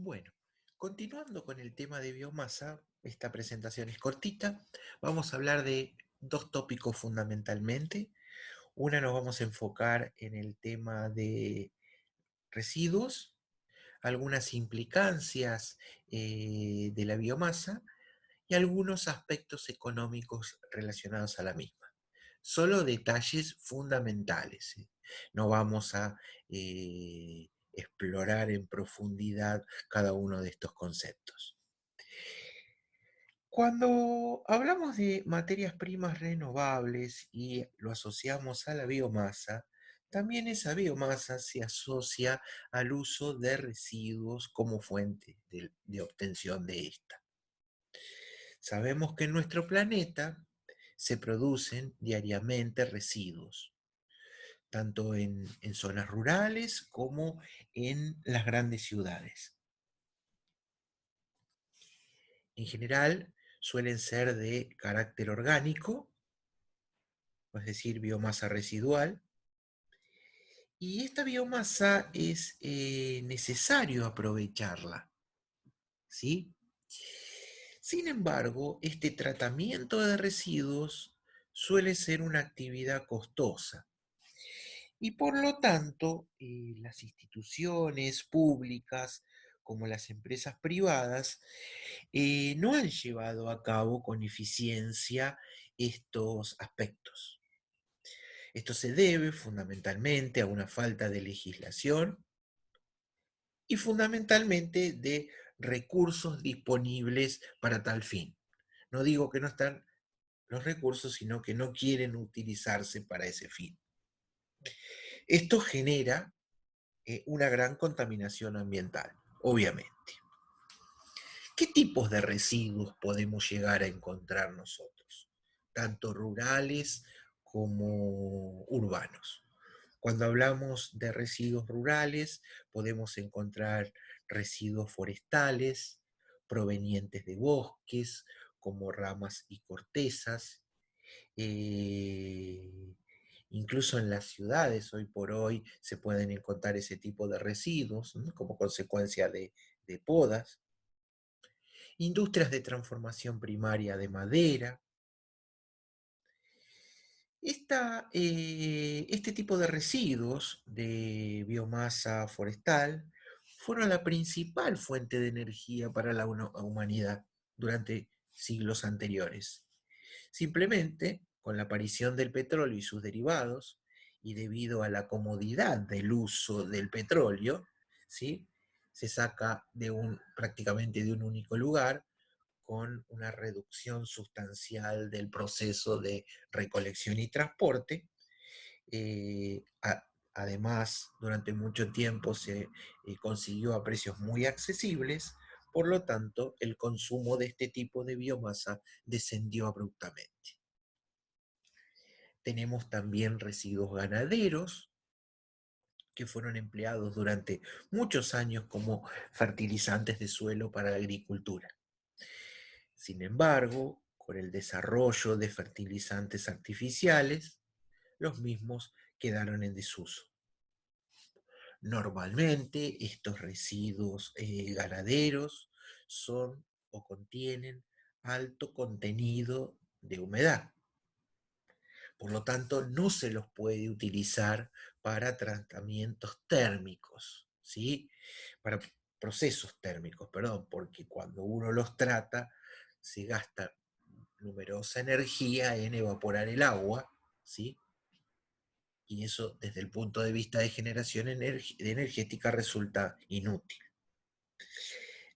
Bueno, continuando con el tema de biomasa, esta presentación es cortita. Vamos a hablar de dos tópicos fundamentalmente. Una nos vamos a enfocar en el tema de residuos, algunas implicancias de la biomasa y algunos aspectos económicos relacionados a la misma. Solo detalles fundamentales. No vamos a explorar en profundidad cada uno de estos conceptos. Cuando hablamos de materias primas renovables y lo asociamos a la biomasa, también esa biomasa se asocia al uso de residuos como fuente de obtención de esta. Sabemos que en nuestro planeta se producen diariamente residuos, tanto en zonas rurales como en las grandes ciudades. En general, suelen ser de carácter orgánico, es decir, biomasa residual, y esta biomasa es necesario aprovecharla, ¿sí? Sin embargo, este tratamiento de residuos suele ser una actividad costosa y por lo tanto las instituciones públicas como las empresas privadas no han llevado a cabo con eficiencia estos aspectos. Esto se debe fundamentalmente a una falta de legislación y fundamentalmente de recursos disponibles para tal fin. No digo que no están los recursos, sino que no quieren utilizarse para ese fin. Esto genera una gran contaminación ambiental, obviamente. ¿Qué tipos de residuos podemos llegar a encontrar nosotros? Tanto rurales como urbanos. Cuando hablamos de residuos rurales, podemos encontrar residuos forestales provenientes de bosques, como ramas y cortezas. Eh, Incluso en las ciudades, hoy por hoy, se pueden encontrar ese tipo de residuos, ¿no? Como consecuencia de podas. Industrias de transformación primaria de madera. Este tipo de residuos de biomasa forestal fueron la principal fuente de energía para la humanidad durante siglos anteriores. Simplemente, con la aparición del petróleo y sus derivados, y debido a la comodidad del uso del petróleo, ¿sí? Se saca prácticamente de un único lugar con una reducción sustancial del proceso de recolección y transporte. Además, durante mucho tiempo se consiguió a precios muy accesibles, por lo tanto, el consumo de este tipo de biomasa descendió abruptamente. Tenemos también residuos ganaderos que fueron empleados durante muchos años como fertilizantes de suelo para la agricultura. Sin embargo, con el desarrollo de fertilizantes artificiales, los mismos quedaron en desuso. Normalmente estos residuos ganaderos son o contienen alto contenido de humedad. Por lo tanto, no se los puede utilizar para tratamientos térmicos, ¿sí? Para procesos térmicos, perdón, porque cuando uno los trata se gasta numerosa energía en evaporar el agua, ¿sí? Y eso desde el punto de vista de generación energética resulta inútil.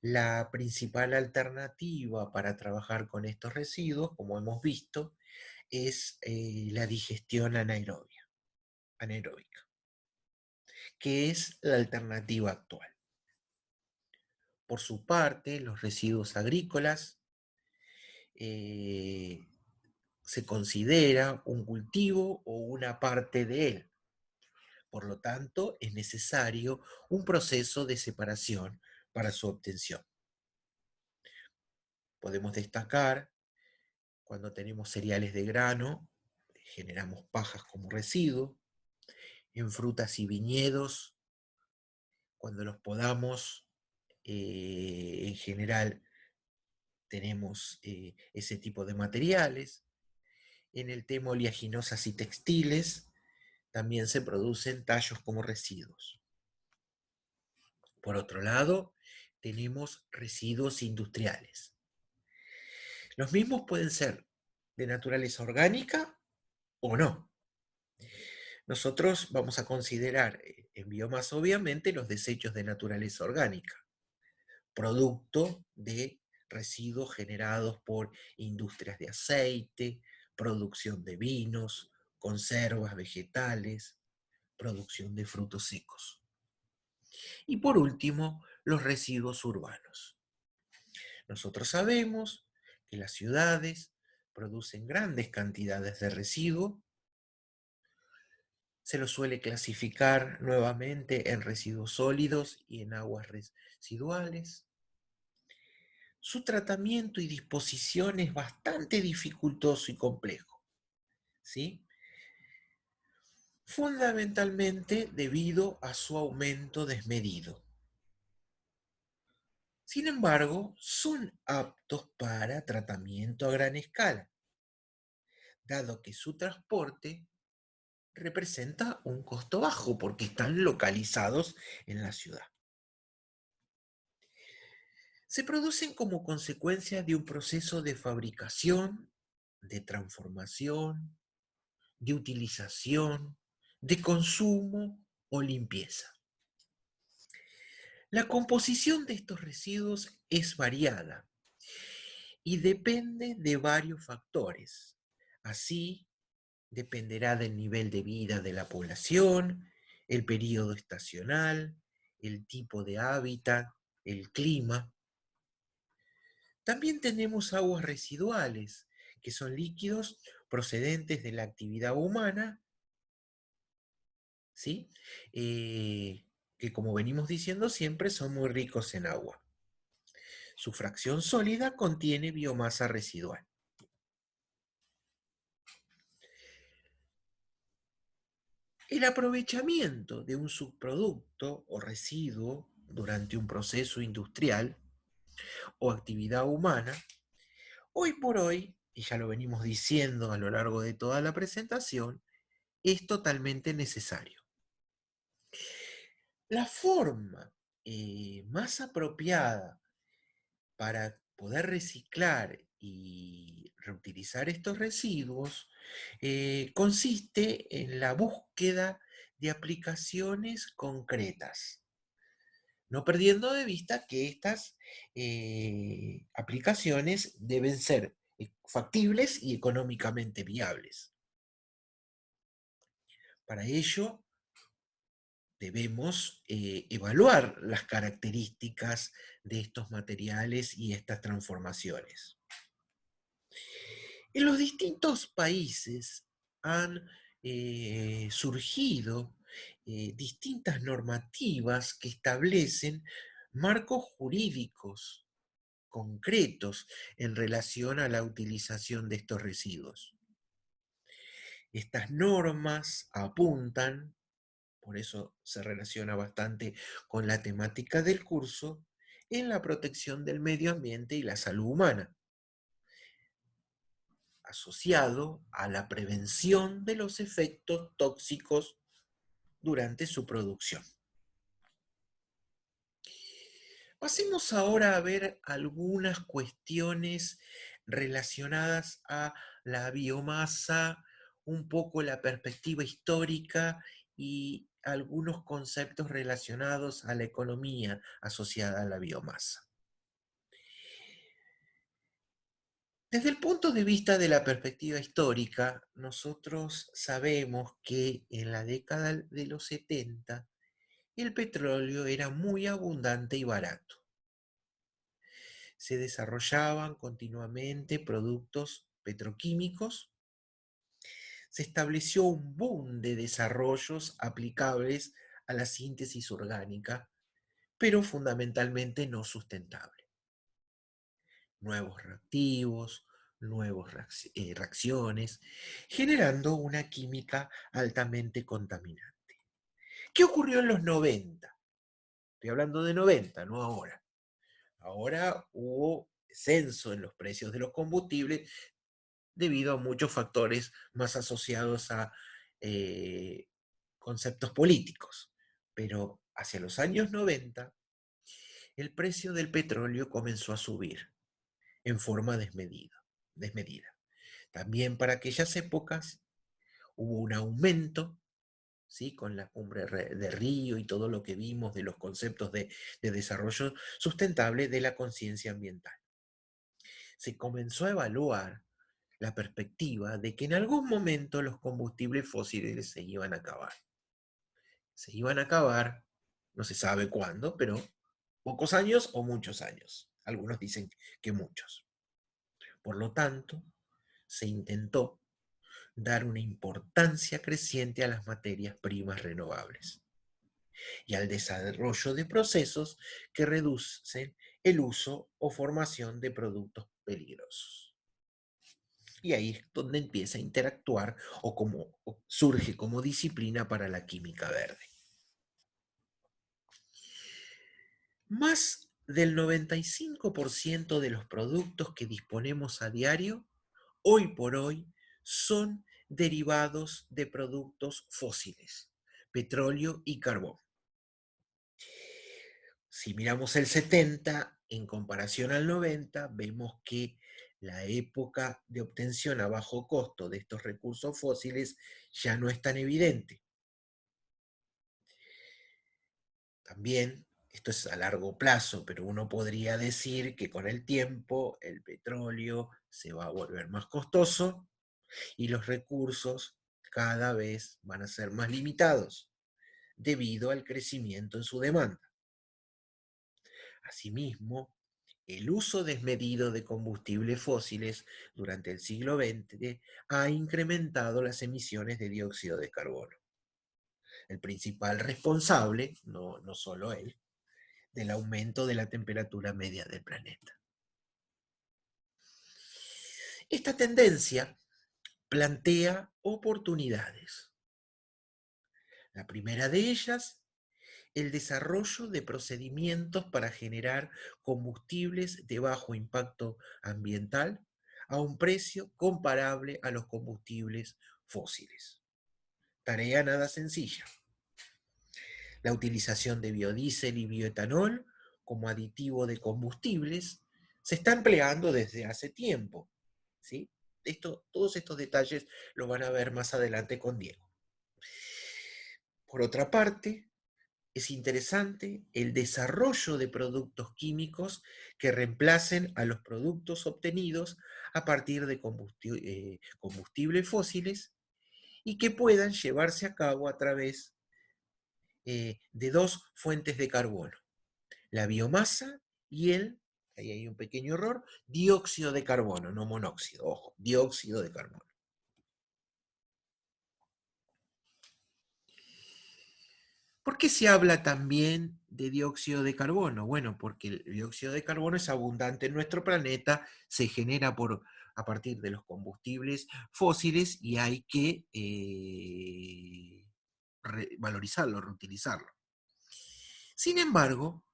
La principal alternativa para trabajar con estos residuos, como hemos visto, es la digestión anaeróbica, que es la alternativa actual. Por su parte, los residuos agrícolas eh, se considera un cultivo o una parte de él. Por lo tanto, es necesario un proceso de separación para su obtención. Podemos destacar cuando tenemos cereales de grano, generamos pajas como residuo. En frutas y viñedos, cuando los podamos, en general tenemos ese tipo de materiales. En el tema oleaginosas y textiles también se producen tallos como residuos. Por otro lado, tenemos residuos industriales. Los mismos pueden ser de naturaleza orgánica o no. Nosotros vamos a considerar en biomasa, obviamente, los desechos de naturaleza orgánica, producto de residuos generados por industrias de aceite, producción de vinos, conservas vegetales, producción de frutos secos. Y por último, los residuos urbanos. Nosotros sabemos que las ciudades producen grandes cantidades de residuos. Se los suele clasificar nuevamente en residuos sólidos y en aguas residuales. Su tratamiento y disposición es bastante dificultoso y complejo, ¿sí? Fundamentalmente debido a su aumento desmedido. Sin embargo, son aptos para tratamiento a gran escala, dado que su transporte representa un costo bajo porque están localizados en la ciudad. Se producen como consecuencia de un proceso de fabricación, de transformación, de utilización, de consumo o limpieza. La composición de estos residuos es variada y depende de varios factores. Así, dependerá del nivel de vida de la población, el periodo estacional, el tipo de hábitat, el clima. También tenemos aguas residuales, que son líquidos procedentes de la actividad humana, ¿sí? Que como venimos diciendo siempre son muy ricos en agua. Su fracción sólida contiene biomasa residual. El aprovechamiento de un subproducto o residuo durante un proceso industrial o actividad humana, hoy por hoy, y ya lo venimos diciendo a lo largo de toda la presentación, es totalmente necesario. La forma más apropiada para poder reciclar y reutilizar estos residuos consiste en la búsqueda de aplicaciones concretas, no perdiendo de vista que estas aplicaciones deben ser factibles y económicamente viables. Para ello, debemos evaluar las características de estos materiales y estas transformaciones. En los distintos países han surgido distintas normativas que establecen marcos jurídicos concretos en relación a la utilización de estos residuos. Estas normas apuntan, por eso se relaciona bastante con la temática del curso, en la protección del medio ambiente y la salud humana, asociado a la prevención de los efectos tóxicos durante su producción. Pasemos ahora a ver algunas cuestiones relacionadas a la biomasa, un poco la perspectiva histórica y algunos conceptos relacionados a la economía asociada a la biomasa. Desde el punto de vista de la perspectiva histórica, nosotros sabemos que en la década de los 70 el petróleo era muy abundante y barato. Se desarrollaban continuamente productos petroquímicos, se estableció un boom de desarrollos aplicables a la síntesis orgánica, pero fundamentalmente no sustentable. Nuevos reactivos, nuevas reacciones, generando una química altamente contaminante. ¿Qué ocurrió en los 90? Estoy hablando de 90, no ahora. Ahora hubo descenso en los precios de los combustibles debido a muchos factores más asociados a eh, conceptos políticos. Pero hacia los años 90, el precio del petróleo comenzó a subir en forma desmedida. También para aquellas épocas hubo un aumento, ¿sí? Con la cumbre de Río y todo lo que vimos de los conceptos de desarrollo sustentable de la conciencia ambiental. Se comenzó a evaluar la perspectiva de que en algún momento los combustibles fósiles se iban a acabar. Se iban a acabar, no se sabe cuándo, pero pocos años o muchos años. Algunos dicen que muchos. Por lo tanto, se intentó dar una importancia creciente a las materias primas renovables y al desarrollo de procesos que reducen el uso o formación de productos peligrosos. Y ahí es donde empieza a interactuar o surge como disciplina para la química verde. Más del 95% de los productos que disponemos a diario, hoy por hoy, son derivados de productos fósiles, petróleo y carbón. Si miramos el 70 en comparación al 90, vemos que la época de obtención a bajo costo de estos recursos fósiles ya no es tan evidente. También, esto es a largo plazo, pero uno podría decir que con el tiempo el petróleo se va a volver más costoso y los recursos cada vez van a ser más limitados debido al crecimiento en su demanda. Asimismo, el uso desmedido de combustibles fósiles durante el siglo XX ha incrementado las emisiones de dióxido de carbono. El principal responsable, no solo él, del aumento de la temperatura media del planeta. Esta tendencia plantea oportunidades. La primera de ellas, el desarrollo de procedimientos para generar combustibles de bajo impacto ambiental a un precio comparable a los combustibles fósiles. Tarea nada sencilla. La utilización de biodiesel y bioetanol como aditivo de combustibles se está empleando desde hace tiempo, ¿sí? Todos estos detalles los van a ver más adelante con Diego. Por otra parte, es interesante el desarrollo de productos químicos que reemplacen a los productos obtenidos a partir de combustibles fósiles y que puedan llevarse a cabo a través de dos fuentes de carbono, la biomasa y ahí hay un pequeño error, dióxido de carbono, no monóxido, ojo, dióxido de carbono. ¿Por qué se habla también de dióxido de carbono? Bueno, porque el dióxido de carbono es abundante en nuestro planeta, se genera a partir de los combustibles fósiles y hay que valorizarlo, reutilizarlo. Sin embargo,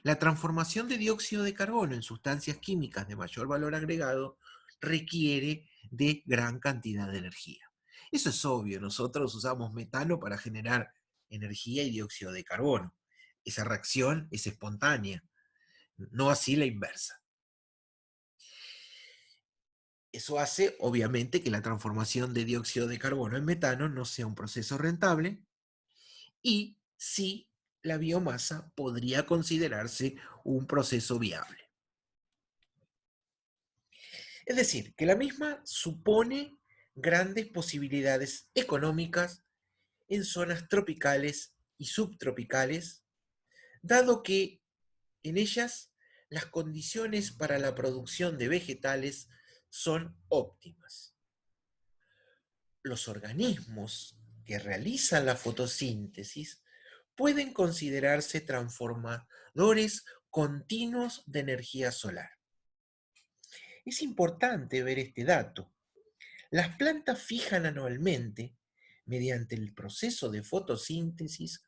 la transformación de dióxido de carbono en sustancias químicas de mayor valor agregado requiere de gran cantidad de energía. Eso es obvio, nosotros usamos metano para generar energía y dióxido de carbono. Esa reacción es espontánea, no así la inversa. Eso hace, obviamente, que la transformación de dióxido de carbono en metano no sea un proceso rentable y sí la biomasa podría considerarse un proceso viable. Es decir, que la misma supone grandes posibilidades económicas en zonas tropicales y subtropicales, dado que en ellas las condiciones para la producción de vegetales son óptimas. Los organismos que realizan la fotosíntesis pueden considerarse transformadores continuos de energía solar. Es importante ver este dato. Las plantas fijan anualmente, mediante el proceso de fotosíntesis,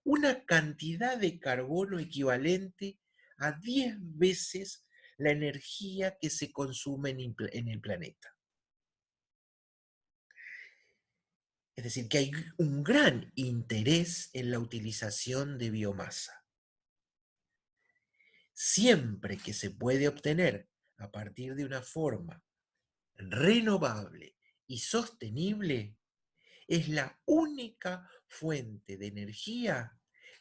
una cantidad de carbono equivalente a 10 veces la energía que se consume en el planeta. Es decir, que hay un gran interés en la utilización de biomasa. Siempre que se puede obtener a partir de una forma renovable y sostenible, es la única fuente de energía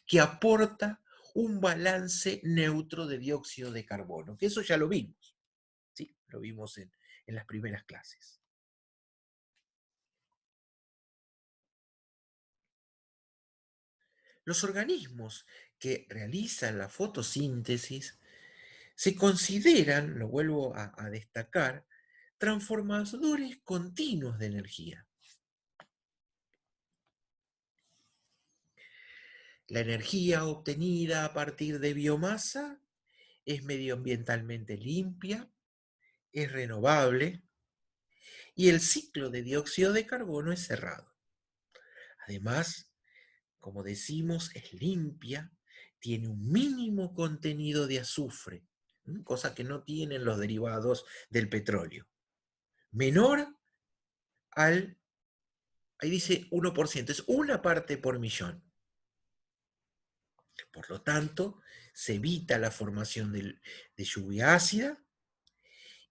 que aporta un balance neutro de dióxido de carbono, que eso ya lo vimos, ¿sí? Lo vimos en las primeras clases. Los organismos que realizan la fotosíntesis se consideran, lo vuelvo a destacar, transformadores continuos de energía. La energía obtenida a partir de biomasa es medioambientalmente limpia, es renovable y el ciclo de dióxido de carbono es cerrado. Además, como decimos, es limpia, tiene un mínimo contenido de azufre, cosa que no tienen los derivados del petróleo. Menor al, ahí dice 1%, es una parte por millón. Por lo tanto, se evita la formación de lluvia ácida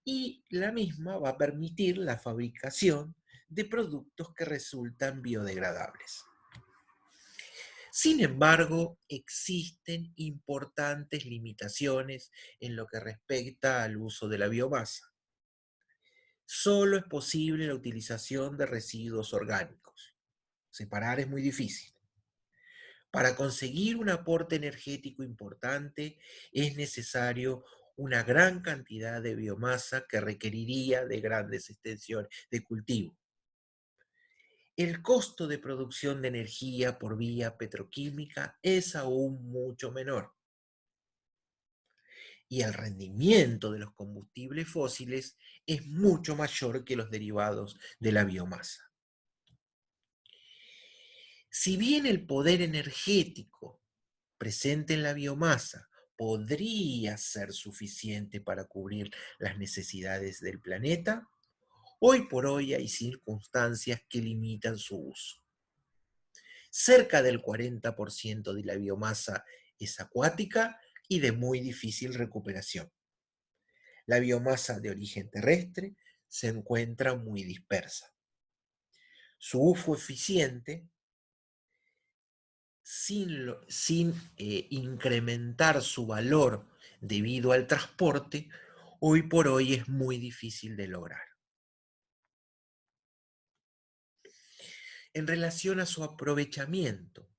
y la misma va a permitir la fabricación de productos que resultan biodegradables. Sin embargo, existen importantes limitaciones en lo que respecta al uso de la biomasa. Solo es posible la utilización de residuos orgánicos. Separar es muy difícil. Para conseguir un aporte energético importante es necesario una gran cantidad de biomasa que requeriría de grandes extensiones de cultivo. El costo de producción de energía por vía petroquímica es aún mucho menor y el rendimiento de los combustibles fósiles es mucho mayor que los derivados de la biomasa. Si bien el poder energético presente en la biomasa podría ser suficiente para cubrir las necesidades del planeta, hoy por hoy hay circunstancias que limitan su uso. Cerca del 40% de la biomasa es acuática y de muy difícil recuperación. La biomasa de origen terrestre se encuentra muy dispersa. Su uso eficiente, sin incrementar su valor debido al transporte, hoy por hoy es muy difícil de lograr. En relación a su aprovechamiento,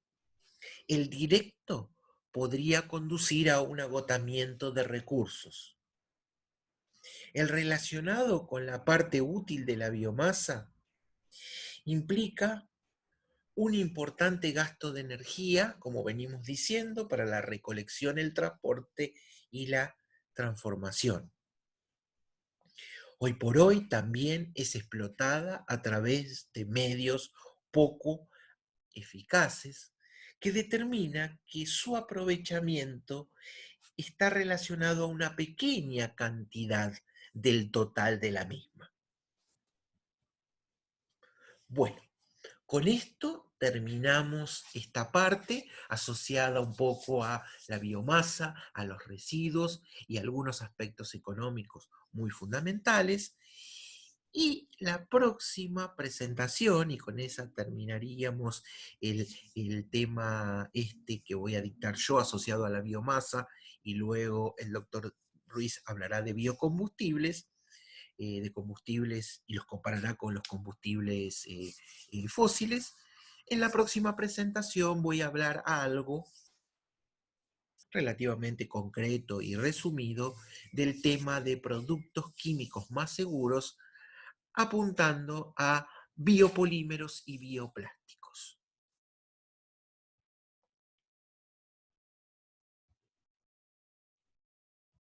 el directo podría conducir a un agotamiento de recursos. El relacionado con la parte útil de la biomasa implica un importante gasto de energía, como venimos diciendo, para la recolección, el transporte y la transformación. Hoy por hoy también es explotada a través de medios poco eficaces que determina que su aprovechamiento está relacionado a una pequeña cantidad del total de la misma. Bueno, con esto terminamos esta parte asociada un poco a la biomasa, a los residuos y algunos aspectos económicos muy fundamentales. Y la próxima presentación, y con esa terminaríamos el tema este que voy a dictar yo asociado a la biomasa, y luego el doctor Ruiz hablará de combustibles y los comparará con los combustibles fósiles. En la próxima presentación voy a hablar algo relativamente concreto y resumido del tema de productos químicos más seguros, apuntando a biopolímeros y bioplásticos.